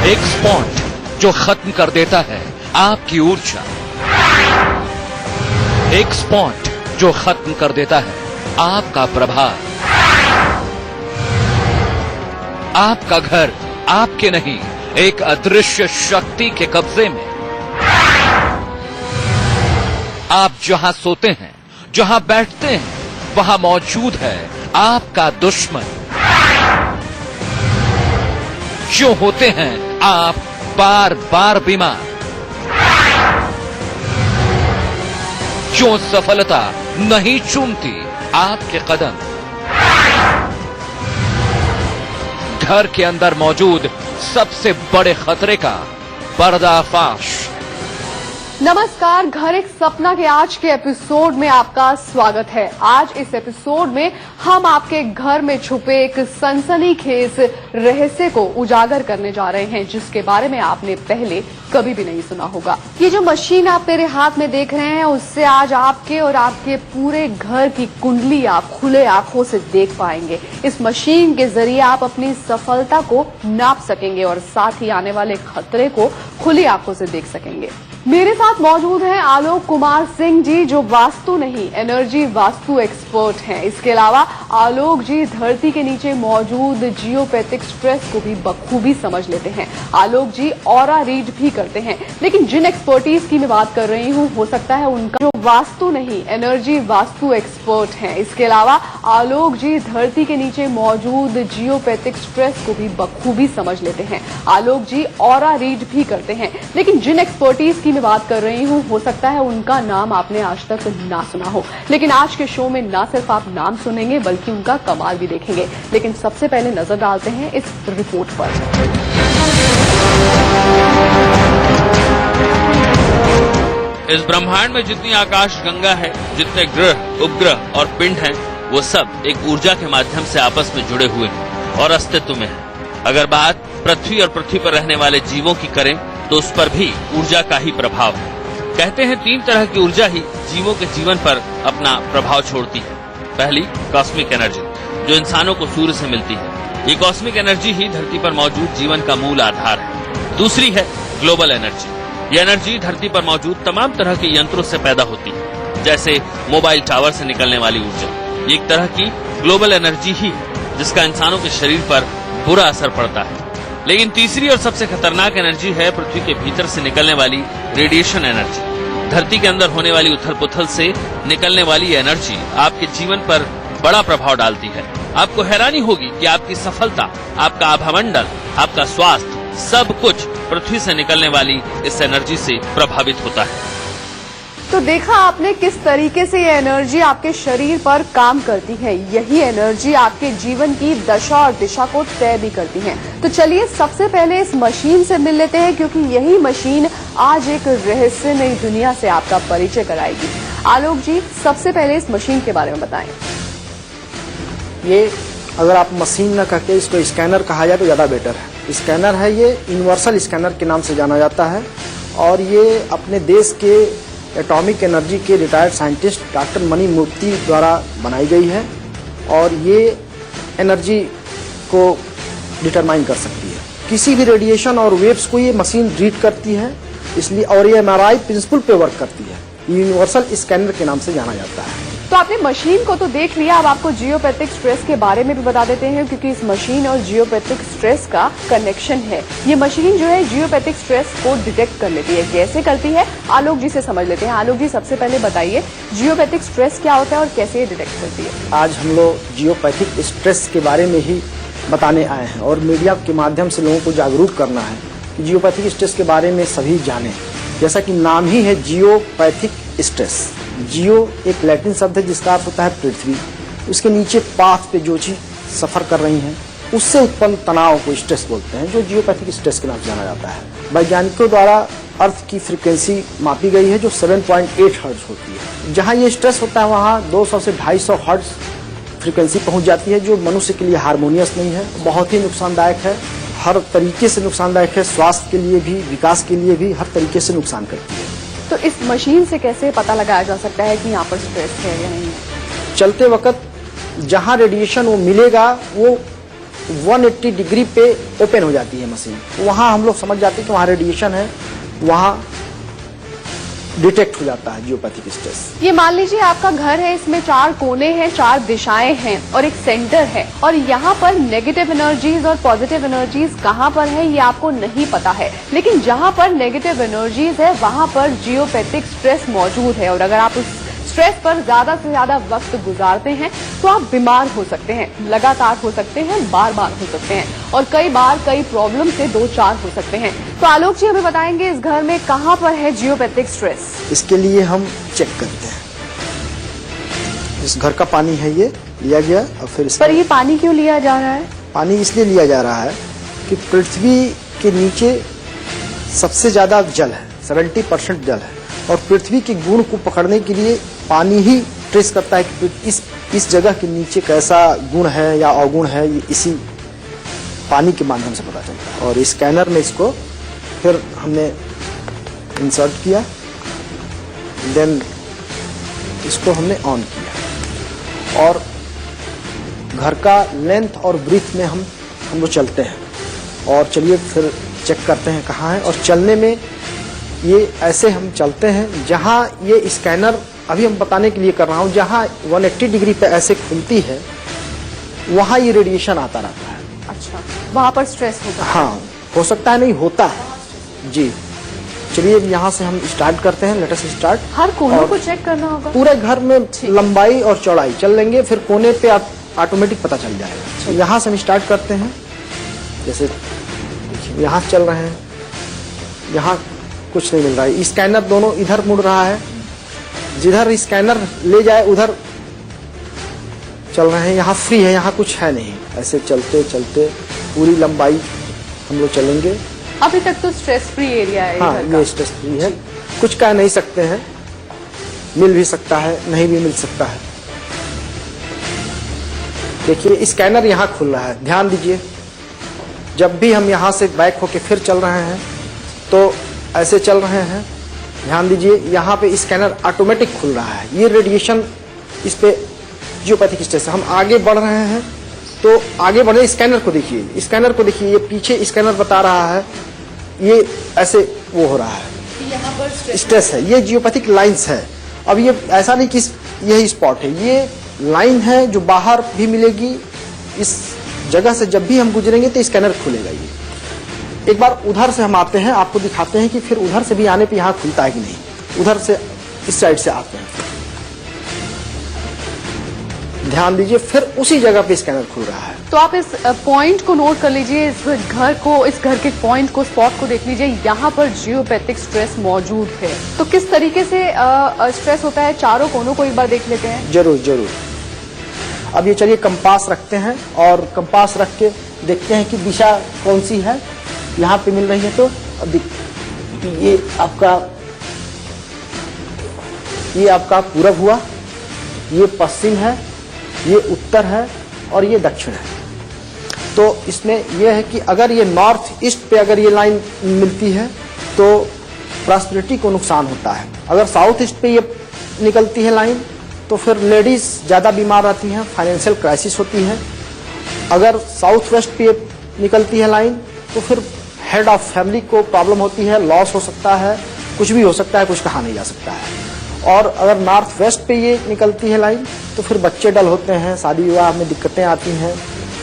एक स्पॉट जो खत्म कर देता है आपकी ऊर्जा, एक स्पॉट जो खत्म कर देता है आपका प्रभाव। आपका घर आपके नहीं, एक अदृश्य शक्ति के कब्जे में। आप जहां सोते हैं, जहां बैठते हैं, वहां मौजूद है आपका दुश्मन। जो होते हैं आप बार बार बीमार, जो सफलता नहीं चूमती आपके कदम, घर के अंदर मौजूद सबसे बड़े खतरे का पर्दाफाश। नमस्कार, घर एक सपना के आज के एपिसोड में आपका स्वागत है। आज इस एपिसोड में हम आपके घर में छुपे एक सनसनीखेज रहस्य को उजागर करने जा रहे हैं, जिसके बारे में आपने पहले कभी भी नहीं सुना होगा। ये जो मशीन आप मेरे हाथ में देख रहे हैं, उससे आज आपके और आपके पूरे घर की कुंडली आप खुले आंखों से देख पाएंगे। इस मशीन के जरिए आप अपनी सफलता को नाप सकेंगे और साथ ही आने वाले खतरे को खुली आंखों से देख सकेंगे। मेरे साथ मौजूद हैं आलोक कुमार सिंह जी, जो वास्तु नहीं एनर्जी वास्तु एक्सपर्ट हैं। इसके अलावा आलोक जी धरती के नीचे मौजूद जियोपैथिक स्ट्रेस को भी बखूबी समझ लेते हैं। आलोक जी ऑरा रीड भी करते हैं, लेकिन जिन एक्सपर्टीज की मैं बात कर रही हूँ, हो सकता है उनका जो वास्तु नहीं एनर्जी वास्तु एक्सपर्ट हैं। इसके अलावा आलोक जी धरती के नीचे मौजूद जियोपैथिक स्ट्रेस को भी बखूबी समझ लेते हैं। आलोक जी ऑरा रीड भी करते हैं, लेकिन जिन एक्सपर्टीज की मैं बात कर रही हूँ, हो सकता है उनका नाम आपने आज तक ना सुना हो। लेकिन आज के शो में ना सिर्फ आप नाम सुनेंगे, बल्कि उनका कमाल भी देखेंगे। लेकिन सबसे पहले नजर डालते हैं इस रिपोर्ट पर। इस ब्रह्मांड में जितनी आकाश गंगा है, जितने ग्रह उपग्रह और पिंड हैं, वो सब एक ऊर्जा के माध्यम से आपस में जुड़े हुए हैं और अस्तित्व में हैं। अगर बात पृथ्वी और पृथ्वी पर रहने वाले जीवों की करें, तो उस पर भी ऊर्जा का ही प्रभाव है। कहते हैं 3 तरह की ऊर्जा ही जीवों के जीवन पर अपना प्रभाव छोड़ती है। पहली कॉस्मिक एनर्जी, जो इंसानों को सूर्य से मिलती है। ये कॉस्मिक एनर्जी ही धरती पर मौजूद जीवन का मूल आधार है। दूसरी है ग्लोबल एनर्जी। ये एनर्जी धरती पर मौजूद तमाम तरह के यंत्रों से पैदा होती है, जैसे मोबाइल टावर से निकलने वाली ऊर्जा। ये एक तरह की ग्लोबल एनर्जी ही है, जिसका इंसानों के शरीर पर बुरा असर पड़ता है। लेकिन तीसरी और सबसे खतरनाक एनर्जी है पृथ्वी के भीतर से निकलने वाली रेडिएशन एनर्जी। धरती के अंदर होने वाली उथल पुथल से निकलने वाली एनर्जी आपके जीवन पर बड़ा प्रभाव डालती है। आपको हैरानी होगी कि आपकी सफलता, आपका आभामंडल, आपका स्वास्थ्य, सब कुछ पृथ्वी से निकलने वाली इस एनर्जी से प्रभावित होता है। तो देखा आपने किस तरीके से ये एनर्जी आपके शरीर पर काम करती है। यही एनर्जी आपके जीवन की दशा और दिशा को तय भी करती है। तो चलिए सबसे पहले इस मशीन से मिल लेते हैं, क्योंकि यही मशीन आज एक रहस्यमयी दुनिया से आपका परिचय कराएगी। आलोक जी, सबसे पहले इस मशीन के बारे में बताएं। ये अगर आप मशीन न कहके इसको स्कैनर कहा जाए तो ज्यादा बेटर है। स्कैनर है, ये यूनिवर्सल स्कैनर के नाम से जाना जाता है और ये अपने देश के एटॉमिक एनर्जी के रिटायर्ड साइंटिस्ट डॉक्टर मणि मूर्ति द्वारा बनाई गई है और ये एनर्जी को डिटरमाइन कर सकती है। किसी भी रेडिएशन और वेव्स को ये मशीन रीड करती है, इसलिए और ये MRI प्रिंसिपल पे वर्क करती है। यूनिवर्सल स्कैनर के नाम से जाना जाता है। तो आपने मशीन को तो देख लिया, अब आपको जियोपैथिक स्ट्रेस के बारे में भी बता देते हैं, क्योंकि इस मशीन और जियोपैथिक स्ट्रेस का कनेक्शन है। ये मशीन जो है जियोपैथिक स्ट्रेस को डिटेक्ट कर लेती है। कैसे करती है, आलोक जी से समझ लेते हैं। आलोक जी, सबसे पहले बताइए जियोपैथिक स्ट्रेस क्या होता है और कैसे ये डिटेक्ट करती है। आज हम लोग जियोपैथिक स्ट्रेस के बारे में ही बताने आए हैं और मीडिया के माध्यम से लोगों को जागरूक करना है कि जियोपैथिक स्ट्रेस के बारे में सभी जाने। जैसा कि नाम ही है जियोपैथिक स्ट्रेस। जियो एक लैटिन शब्द है जिसका अर्थ होता है पृथ्वी। उसके नीचे पाथ पे जो चीज सफर कर रही हैं, उससे उत्पन्न तनाव को स्ट्रेस बोलते हैं, जो जियोपैथिक स्ट्रेस के नाम से जाना जाता है। वैज्ञानिकों द्वारा अर्थ की फ्रीक्वेंसी मापी गई है, जो 7.8 हर्ट्ज होती है। जहां ये स्ट्रेस होता है वहां 200 से 250 हर्ट्ज फ्रीक्वेंसी पहुंच जाती है, जो मनुष्य के लिए हारमोनियस नहीं है, बहुत ही नुकसानदायक है। हर तरीके से नुकसानदायक है, स्वास्थ्य के लिए भी, विकास के लिए भी, हर तरीके से नुकसान करती है। तो इस मशीन से कैसे पता लगाया जा सकता है कि यहाँ पर स्ट्रेस है या नहीं? चलते वक्त जहां रेडिएशन वो मिलेगा, वो 180 डिग्री पे ओपन हो जाती है मशीन, वहाँ हम लोग समझ जाते हैं कि वहाँ रेडिएशन है, वहाँ डिटेक्ट हो जाता है जियोपैथिक स्ट्रेस। ये मान लीजिए आपका घर है, इसमें 4 कोने हैं, 4 दिशाएं हैं और एक सेंटर है, और यहाँ पर नेगेटिव एनर्जीज और पॉजिटिव एनर्जीज कहाँ पर है ये आपको नहीं पता है, लेकिन जहाँ पर नेगेटिव एनर्जीज है वहाँ पर जियोपैथिक स्ट्रेस मौजूद है, और अगर आप उस स्ट्रेस पर ज्यादा से ज्यादा वक्त गुजारते हैं तो आप बीमार हो सकते हैं, लगातार हो सकते हैं, बार बार हो सकते हैं, और कई बार कई प्रॉब्लम से 2-4 हो सकते हैं। तो आलोक जी हमें बताएंगे इस घर में कहाँ पर है जियोपैथिक स्ट्रेस? इसके लिए हम चेक करते हैं। इस घर का पानी है, ये लिया गया, और फिर पर ये पानी क्यों लिया जा रहा है? पानी इसलिए लिया जा रहा है कि पृथ्वी के नीचे सबसे ज्यादा जल है, 70% जल है, और पृथ्वी के गुण को पकड़ने के लिए पानी ही ट्रेस करता है कि इस जगह के नीचे कैसा गुण है या अवगुण है, ये इसी पानी के माध्यम से पता चलता है। और स्कैनर में इसको फिर हमने इंसर्ट किया, देन इसको हमने ऑन किया, और घर का लेंथ और ब्रीथ में हम लोग चलते हैं, और चलिए फिर चेक करते हैं कहाँ है। और चलने में ये ऐसे हम चलते हैं, जहाँ ये स्कैनर अभी हम बताने के लिए कर रहा हूँ, जहाँ 180 डिग्री पे ऐसे खुलती है वहाँ ये रेडिएशन आता रहता है। अच्छा, वहाँ पर स्ट्रेस होता है? हाँ, हो सकता है, नहीं होता है जी। चलिए यहाँ से हम स्टार्ट करते हैं, लेट अस स्टार्ट। हर कोनों को चेक करना होगा? पूरे घर में लंबाई और चौड़ाई चल लेंगे, फिर कोने पे आप ऑटोमेटिक पता चल जाएगा। तो यहाँ से हम स्टार्ट करते हैं, जैसे देखिए यहाँ चल रहे हैं, यहाँ कुछ नहीं मिल रहा है, स्कैनर दोनों इधर मुड़ रहा है, जिधर स्कैनर ले जाए उधर चल रहे हैं, यहाँ फ्री है, यहाँ कुछ है नहीं। ऐसे चलते चलते पूरी लंबाई हम लोग चलेंगे। अभी तक तो स्ट्रेस फ्री एरिया है। हाँ, ये स्ट्रेस फ्री है, कुछ कह नहीं सकते हैं, मिल भी सकता है, नहीं भी मिल सकता है। देखिए स्कैनर यहाँ खुल रहा है, ध्यान दीजिए, जब भी हम यहाँ से बैक होके फिर चल रहे हैं तो ऐसे चल रहे हैं, ध्यान दीजिए यहाँ पे स्कैनर ऑटोमेटिक खुल रहा है। ये रेडिएशन इस पे जियोपैथिक स्ट्रेस है। हम आगे बढ़ रहे हैं तो आगे बढ़े, स्कैनर को देखिए, स्कैनर को देखिए, ये पीछे स्कैनर बता रहा है, ये ऐसे वो हो रहा है, यहाँ पर स्ट्रेस है, ये जियोपैथिक लाइंस है। अब ये ऐसा नहीं कि यही स्पॉट है, ये लाइन है जो बाहर भी मिलेगी। इस जगह से जब भी हम गुजरेंगे तो स्कैनर खुलेगा। ये एक बार उधर से हम आते हैं, आपको दिखाते हैं कि फिर उधर से भी आने पे यहाँ खुलता है कि नहीं। उधर से इस साइड से आते हैं, ध्यान दीजिए, फिर उसी जगह पे स्कैनर खुल रहा है। तो आप इस पॉइंट को नोट कर लीजिए, इस घर के पॉइंट को, स्पॉट को देख लीजिए, यहाँ पर जियोपैथिक स्ट्रेस मौजूद है। तो किस तरीके से स्ट्रेस होता है, चारों कोनों को एक बार देख लेते हैं। जरूर जरूर। अब ये चलिए कंपास रखते हैं, और कंपास रख के देखते हैं कि दिशा कौन सी है, यहाँ पे मिल रही है। तो अब ये आपका पूरब हुआ, ये पश्चिम है, ये उत्तर है, और ये दक्षिण है। तो इसमें यह है कि अगर ये नॉर्थ ईस्ट पे अगर ये लाइन मिलती है तो प्रॉस्पेरिटी को नुकसान होता है। अगर साउथ ईस्ट पे ये निकलती है लाइन तो फिर लेडीज ज़्यादा बीमार रहती हैं, फाइनेंशियल क्राइसिस होती है। अगर साउथ वेस्ट पे निकलती है लाइन तो फिर हेड ऑफ फैमिली को प्रॉब्लम होती है, लॉस हो सकता है, कुछ भी हो सकता है, कुछ कहा नहीं जा सकता है। और अगर नॉर्थ वेस्ट पे ये निकलती है लाइन तो फिर बच्चे डल होते हैं, शादी विवाह में दिक्कतें आती हैं।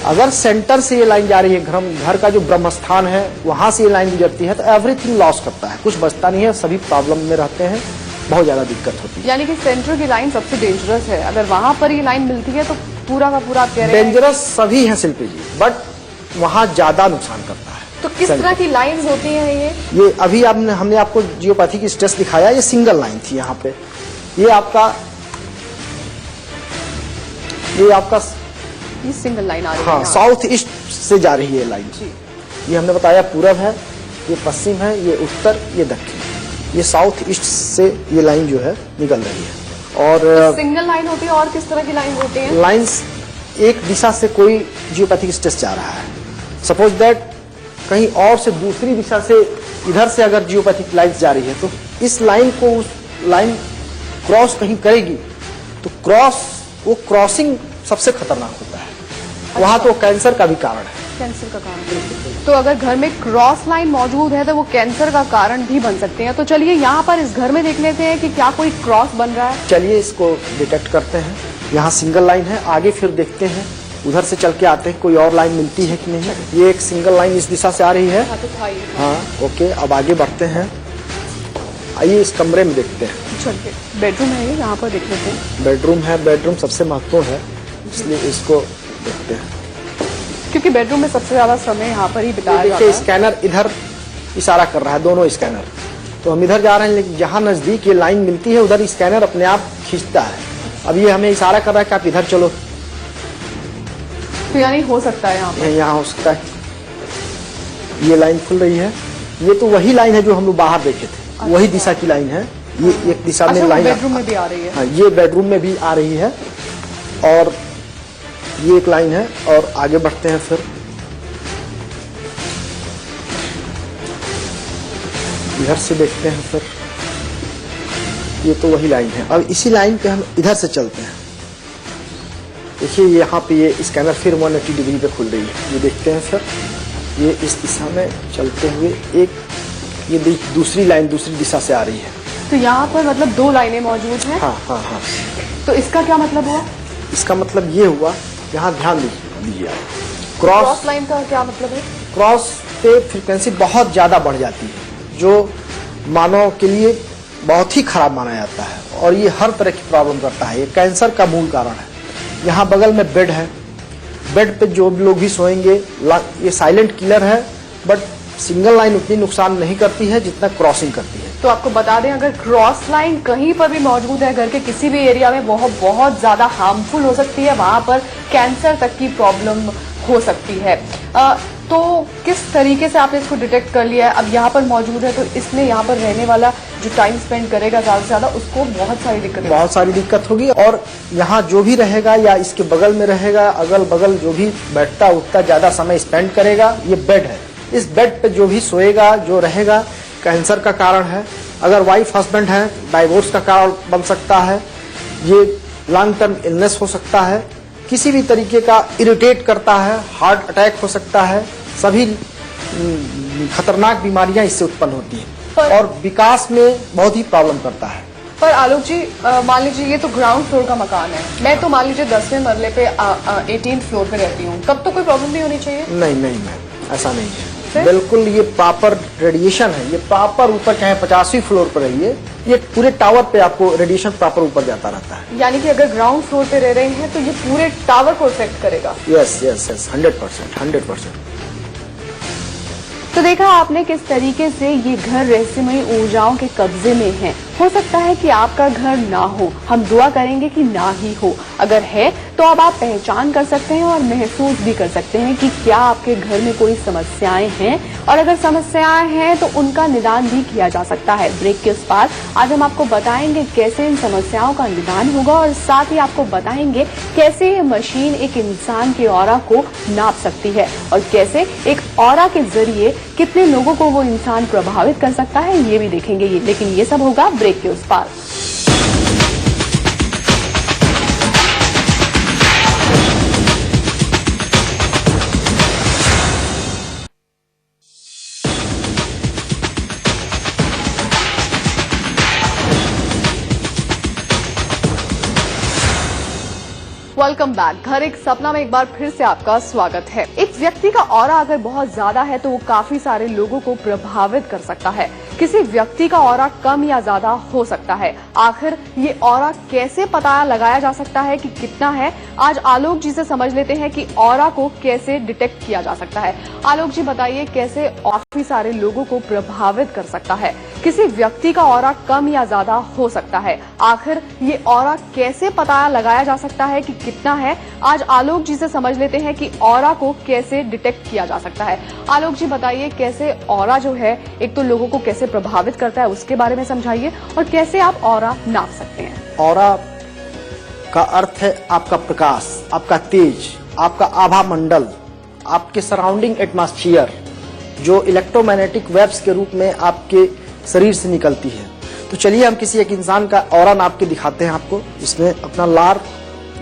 अगर सेंटर से ये लाइन जा रही है, घर का जो ब्रह्म स्थान है वहां से ये लाइन गुजरती है, तो एवरीथिंग लॉस करता है, कुछ बचता नहीं है, सभी प्रॉब्लम में रहते हैं, बहुत ज्यादा दिक्कत होती है। यानी कि सेंटर की लाइन सबसे डेंजरस है, अगर वहां पर ये लाइन मिलती है तो पूरा का पूरा आप कह रहे हैं। डेंजरस सभी है शिल्पी जी, बट वहाँ ज्यादा नुकसान करता है। तो किस तरह की लाइंस होती हैं ये अभी हमने आपको जियोपैथिक स्ट्रेस दिखाया, ये सिंगल लाइन थी यहाँ पे। ये सिंगल लाइन आ रही है। हाँ, साउथ ईस्ट से जा रही है लाइन। ये हमने बताया पूरब है, ये पश्चिम है, ये उत्तर, ये दक्षिण। ये साउथ ईस्ट से ये लाइन जो है निकल रही है। और सिंगल लाइन होती है, और किस तरह की लाइन होती है? लाइंस एक दिशा से कोई जियोपैथिक स्ट्रेस जा रहा है, सपोज दैट कहीं और से दूसरी दिशा से इधर से अगर जियोपैथिक लाइन जा रही है तो इस लाइन को उस लाइन क्रॉस कहीं करेगी तो क्रॉसिंग सबसे खतरनाक होता है। वहाँ तो कैंसर का भी कारण है। कैंसर का कारण। तो अगर घर में क्रॉस लाइन मौजूद है तो वो कैंसर का कारण भी बन सकते हैं। तो चलिए यहाँ पर इस घर में देख लेते हैं कि क्या कोई क्रॉस बन रहा है। चलिए इसको डिटेक्ट करते हैं। यहाँ सिंगल लाइन है, आगे फिर देखते हैं, उधर से चल के आते हैं कोई और लाइन मिलती है कि नहीं। ये एक सिंगल लाइन इस दिशा से आ रही है। हाँ ओके, अब आगे बढ़ते हैं। आइए इस कमरे में देखते हैं। चलिए बेडरूम है ये, यहाँ पर देख लेते हैं। बेडरूम है, बेडरूम सबसे महत्वपूर्ण है, इसलिए इसको देखते हैं क्योंकि बेडरूम में सबसे ज्यादा समय यहाँ पर ही बिताया जाता देखिए है। स्कैनर इधर इशारा कर रहा है, दोनों स्कैनर। तो हम इधर जा रहे हैं, लेकिन जहाँ नजदीक ये लाइन मिलती है उधर स्कैनर अपने आप खींचता है। अब ये हमें इशारा कर रहा है कि आप इधर चलो। तो यानी हो सकता है यहाँ पर। यहाँ हो सकता है। ये लाइन खुल रही है। ये तो वही लाइन है जो हम लोग बाहर देखे थे, वही दिशा की लाइन है। ये एक दिशा में लाइन बेडरूम में भी आ रही है। हाँ, ये बेडरूम में भी आ रही है और ये एक लाइन है। और आगे बढ़ते हैं फिर। इधर से देखते हैं फिर। ये तो वही लाइन है। अब इसी लाइन पे हम इधर से चलते हैं। देखिए यहाँ पे ये स्कैनर फिर 180 डिग्री पे खुल रही है। ये देखते हैं फिर। ये इस दिशा में चलते हुए एक ये दूसरी लाइन दूसरी दिशा से आ रही है। तो यहाँ पर मतलब दो लाइनें मौजूद हैं। हाँ हाँ हाँ। तो इसका क्या मतलब हुआ? इसका मतलब ये हुआ, यहाँ ध्यान दीजिए आप, क्रॉस लाइन का क्या मतलब है? क्रॉस पे फ्रीक्वेंसी बहुत ज्यादा बढ़ जाती है, जो मानव के लिए बहुत ही खराब माना जाता है और ये हर तरह की प्रॉब्लम करता है। ये कैंसर का मूल कारण है। यहाँ बगल में बेड है, बेड पे जो लोग भी सोएंगे, ये साइलेंट किलर है, बट सिंगल लाइन उतनी नुकसान नहीं करती है जितना क्रॉसिंग करती है। तो आपको बता दें, अगर क्रॉस लाइन कहीं पर भी मौजूद है घर के किसी भी एरिया में, बहुत ज्यादा हार्मफुल हो सकती है। वहां पर कैंसर तक की प्रॉब्लम हो सकती है। तो किस तरीके से आपने इसको डिटेक्ट कर लिया है? अब यहाँ पर मौजूद है तो इसमें यहाँ पर रहने वाला जो टाइम स्पेंड करेगा ज्यादा से ज्यादा, उसको बहुत सारी दिक्कत होगी। और यहाँ जो भी रहेगा या इसके बगल में रहेगा, अगल बगल जो भी बैठता उठता ज्यादा समय स्पेंड करेगा, ये बेड है, इस बेड पे जो भी सोएगा जो रहेगा, कैंसर का कारण है। अगर वाइफ हस्बैंड है, डाइवोर्स का कारण बन सकता है। ये लॉन्ग टर्म इलनेस हो सकता है, किसी भी तरीके का इरिटेट करता है, हार्ट अटैक हो सकता है। सभी खतरनाक बीमारियां इससे उत्पन्न होती हैं और विकास में बहुत ही प्रॉब्लम करता है। पर आलोक जी, मान लीजिए ये तो ग्राउंड फ्लोर का मकान है, मैं तो मान लीजिए 10वें मरले पे 18th फ्लोर पे रहती हूँ, तब तो कोई प्रॉब्लम नहीं होनी चाहिए? नहीं मैम, ऐसा नहीं है। बिल्कुल ये प्रॉपर रेडिएशन है। ये प्रॉपर ऊपर चाहे 50वीं फ्लोर पर रहिए, ये पूरे टावर पे आपको रेडिएशन प्रॉपर ऊपर जाता रहता है। यानी कि अगर ग्राउंड फ्लोर पे रह रहे हैं तो ये पूरे टावर को इफेक्ट करेगा? यस 100%। तो देखा आपने किस तरीके से ये घर रहस्यमयी ऊर्जाओं के कब्जे में है। हो सकता है कि आपका घर ना हो, हम दुआ करेंगे कि ना ही हो। अगर है तो अब आप पहचान कर सकते हैं और महसूस भी कर सकते हैं कि क्या आपके घर में कोई समस्याएं हैं, और अगर समस्याएं हैं तो उनका निदान भी किया जा सकता है। ब्रेक के उस पार आज हम आपको बताएंगे कैसे इन समस्याओं का निदान होगा, और साथ ही आपको बताएंगे कैसे ये मशीन एक इंसान के ऑरा को नाप सकती है और कैसे एक ऑरा के जरिए कितने लोगों को वो इंसान प्रभावित कर सकता है, ये भी देखेंगे। लेकिन ये सब होगा ब्रेक के उस पार। Welcome back. घर एक सपना में एक बार फिर से आपका स्वागत है। एक व्यक्ति का ऑरा अगर बहुत ज्यादा है तो वो काफी सारे लोगों को प्रभावित कर सकता है। किसी व्यक्ति का ऑरा कम या ज्यादा हो सकता है। आखिर ये ऑरा कैसे पता लगाया जा सकता है कि कितना है? आज आलोक जी से समझ लेते हैं कि ऑरा को कैसे डिटेक्ट किया जा सकता है। आलोक जी बताइए, कैसे काफी सारे लोगों को प्रभावित कर सकता है? किसी व्यक्ति का ऑरा कम या ज्यादा हो सकता है। आखिर ये ऑरा कैसे पता लगाया जा सकता है कि कितना है? आज आलोक जी से समझ लेते हैं कि ऑरा को कैसे डिटेक्ट किया जा सकता है। आलोक जी बताइए, कैसे ऑरा जो है एक तो लोगों को कैसे प्रभावित करता है उसके बारे में समझाइए, और कैसे आप ऑरा नाप सकते हैं। ऑरा का अर्थ है आपका प्रकाश, आपका तेज, आपका आभा मंडल, आपके सराउंडिंग एटमॉस्फेयर, जो इलेक्ट्रोमैग्नेटिक वेव्स के रूप में आपके शरीर से निकलती है। तो चलिए हम किसी एक इंसान का ऑरा नाप के दिखाते हैं आपको। इसमें अपना लार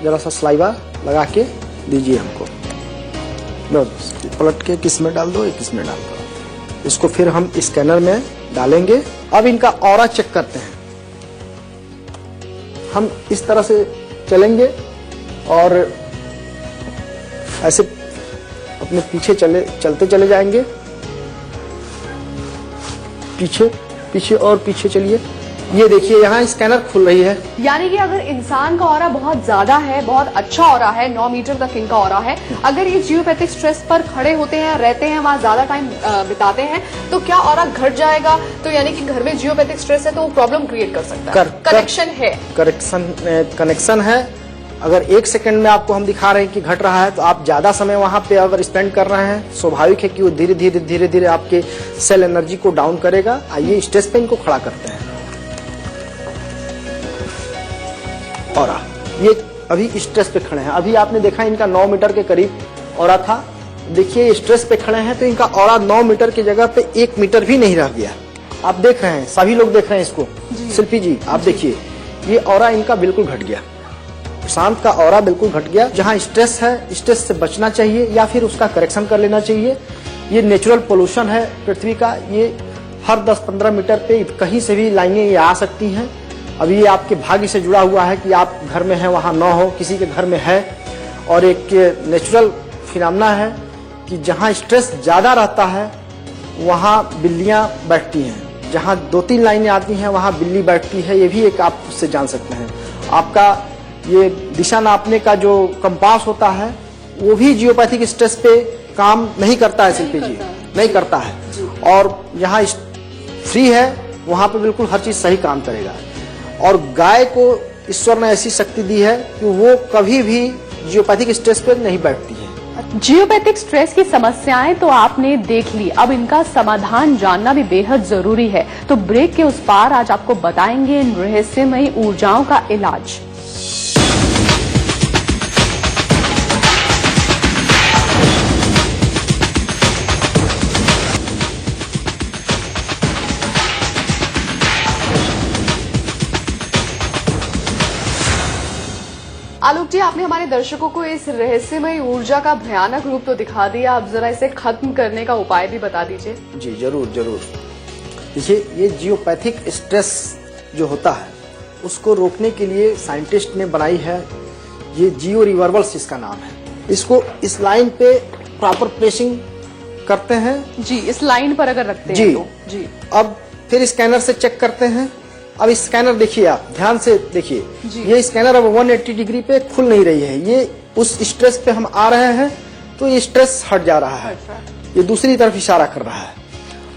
जरा सा स्लाइवा लगा के दीजिए हमको। बस पलट के किस में डाल दो, एक किस में डाल दो। इसको फिर हम स्कैनर में डालेंगे। अब इनका ऑरा चेक करते हैं। हम इस तरह से चलेंगे और ऐसे अपने पीछे चलते चले जाएंगे, पीछे और पीछे चलिए। ये देखिए यहाँ स्कैनर खुल रही है। यानी कि अगर इंसान का ऑरा बहुत ज्यादा है, बहुत अच्छा ऑरा है, 9 मीटर तक इनका ऑरा है, अगर ये जियोपैथिक स्ट्रेस पर खड़े होते हैं, रहते हैं, वहां ज्यादा टाइम बिताते हैं, तो क्या ऑरा घट जाएगा? तो यानी कि घर में जियोपैथिक स्ट्रेस है तो वो प्रॉब्लम क्रिएट कर सकता है। कनेक्शन है। अगर 1 सेकंड में आपको हम दिखा रहे हैं कि घट रहा है, तो आप ज्यादा समय वहां पे अगर स्पेंड कर रहे हैं, स्वाभाविक है कि वो धीरे धीरे आपके सेल एनर्जी को डाउन करेगा। आइए स्ट्रेस पे इनको खड़ा करते हैं। और ये अभी स्ट्रेस पे खड़े हैं। अभी आपने देखा इनका 9 मीटर के करीब ऑरा था। देखिए स्ट्रेस पे खड़े हैं तो इनका ऑरा 9 मीटर की जगह पे 1 मीटर भी नहीं रह गया। आप देख रहे हैं, सभी लोग देख रहे हैं इसको। शिल्पी जी आप देखिए, ये ऑरा इनका बिल्कुल घट गया। प्रशांत का ऑरा बिल्कुल घट गया। जहां स्ट्रेस है, स्ट्रेस से बचना चाहिए या फिर उसका करेक्शन कर लेना चाहिए। ये नेचुरल पोल्यूशन है पृथ्वी का। ये हर 10-15 मीटर पे कहीं से भी लाइनें ये आ सकती हैं। अभी ये आपके भाग्य से जुड़ा हुआ है कि आप घर में हैं, वहां न हो, किसी के घर में है। और एक नेचुरल फिनोमेना है कि जहां स्ट्रेस ज्यादा रहता है वहां बिल्लियां बैठती हैं। जहां 2-3 लाइनें आती हैं वहां बिल्ली बैठती है। ये भी एक आप उससे जान सकते हैं। आपका ये दिशा नापने का जो कंपास होता है वो भी जियोपैथिक स्ट्रेस पे काम नहीं करता है। शिल्पी जी नहीं करता है। और यहाँ फ्री है वहां पे बिल्कुल हर चीज सही काम करेगा। और गाय को ईश्वर ने ऐसी शक्ति दी है कि वो कभी भी जियोपैथिक स्ट्रेस पे नहीं बैठती है। जियोपैथिक स्ट्रेस की समस्याएं तो आपने देख ली, अब इनका समाधान जानना भी बेहद जरूरी है। तो ब्रेक के उस पार आज आपको बताएंगे इन रहस्यमयी ऊर्जाओं का इलाज। आलोक जी, आपने हमारे दर्शकों को इस रहस्यमय ऊर्जा का भयानक रूप तो दिखा दिया, अब जरा इसे खत्म करने का उपाय भी बता दीजिए। जी जरूर। देखिए ये जियोपैथिक स्ट्रेस जो होता है उसको रोकने के लिए साइंटिस्ट ने बनाई है ये जियो रिवर्बल्स, इसका नाम है। इसको इस लाइन पे प्रॉपर प्रेसिंग करते हैं। जी, इस लाइन पर अगर रखते जी, हैं तो जी। अब फिर स्कैनर से चेक करते हैं। अब स्कैनर देखिए, आप ध्यान से देखिए, ये स्कैनर अब 180 डिग्री पे खुल नहीं रही है। ये उस स्ट्रेस पे हम आ रहे हैं तो ये स्ट्रेस हट जा रहा है, ये दूसरी तरफ इशारा कर रहा है।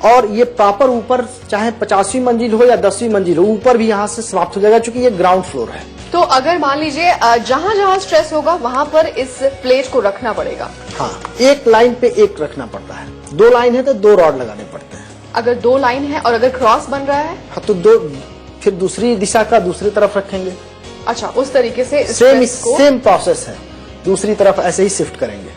और ये प्रॉपर ऊपर चाहे 50वीं मंजिल हो या 10वीं मंजिल हो, ऊपर भी यहाँ से समाप्त हो जाएगा क्योंकि ये ग्राउंड फ्लोर है। तो अगर मान लीजिए जहाँ जहाँ स्ट्रेस होगा वहाँ पर इस प्लेट को रखना पड़ेगा। हाँ, एक लाइन पे एक रखना पड़ता है। 2 लाइन है तो 2 रॉड लगाने पड़ते हैं। अगर 2 लाइन है और अगर क्रॉस बन रहा है हाँ तो 2, फिर दूसरी दिशा का दूसरी तरफ रखेंगे। अच्छा, उस तरीके से सेम प्रोसेस है, दूसरी तरफ ऐसे ही शिफ्ट करेंगे।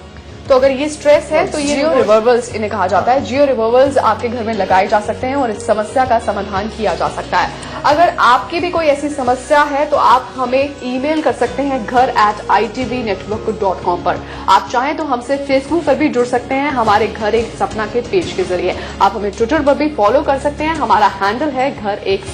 तो अगर ये स्ट्रेस है तो ये जियो रिवर्बल्स इन्हें कहा जाता है। जियो रिवर्बल्स आपके घर में लगाए जा सकते हैं और इस समस्या का समाधान किया जा सकता है। अगर आपकी भी कोई ऐसी समस्या है तो आप हमें ईमेल कर सकते हैं घर@itvnetwork.com पर। आप चाहें तो हमसे फेसबुक पर भी जुड़ सकते हैं हमारे घर एक सपना के पेज के जरिए। आप हमें ट्विटर पर भी फॉलो कर सकते हैं, हमारा हैंडल है घर एक